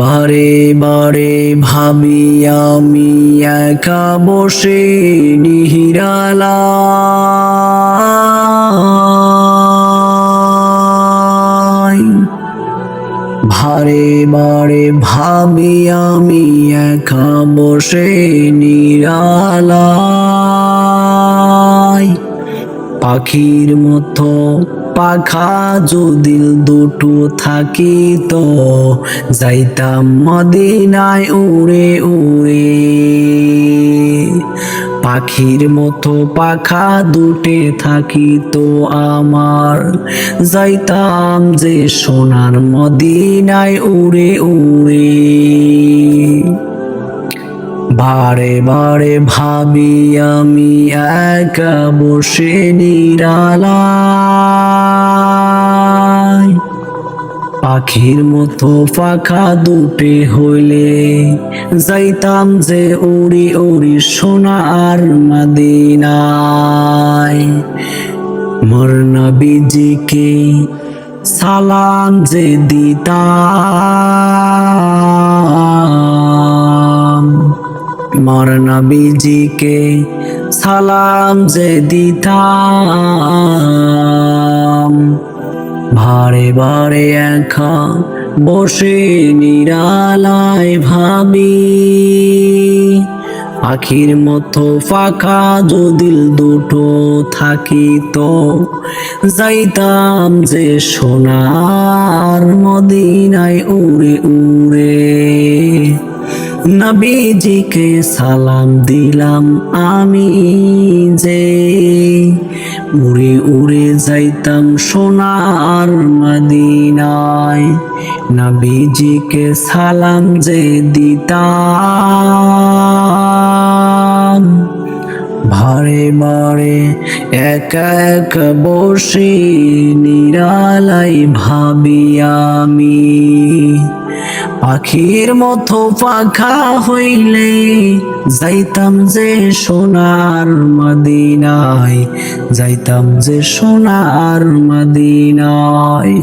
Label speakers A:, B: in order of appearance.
A: বারে বারে ভাবি আমি একা বসে নিহিরালায়। বারে বারে ভাবি আমি একা বসে নিরালায়। পাখির মতো পাখা যদি দুটো থাকিত, যাইতাম মদিনায় উড়ে উড়ে। পাখির মতো পাখা দুটে থাকিত আমার, যাইতাম যে সোনার মদিনায় উড়ে উড়ে। বারে বারে ভাবি আমি একা বসে নিরালায়। পাখির মতো পাখা দুটে হইলে, যাইতাম যে উড়ি উড়ি সোনার মদিনায়। মোর নবীজিকে সালাম যে দিতাম, মোর নবীজিকে সালাম যে দিতাম। বারে বারে একা বসে নিরালায় ভাবি, পাখির মতো পাখা যদি দুটো থাকিত, যাইতাম যে সোনার মদিনায় উড়ে উড়ে। নবীজিকে সালাম দিলাম আমি যে, উড়ে উড়ে যাইতাম সোনার মদিনায়। নবীজিকে সালাম যে দিতাম, বারে বারে একা একা বসে নিরালাই ভাবি আমি। পাখির মতো পাখা হইলে, যাইতাম যে সোনার মদিনায়, যাইতাম যে সোনার মদিনায়।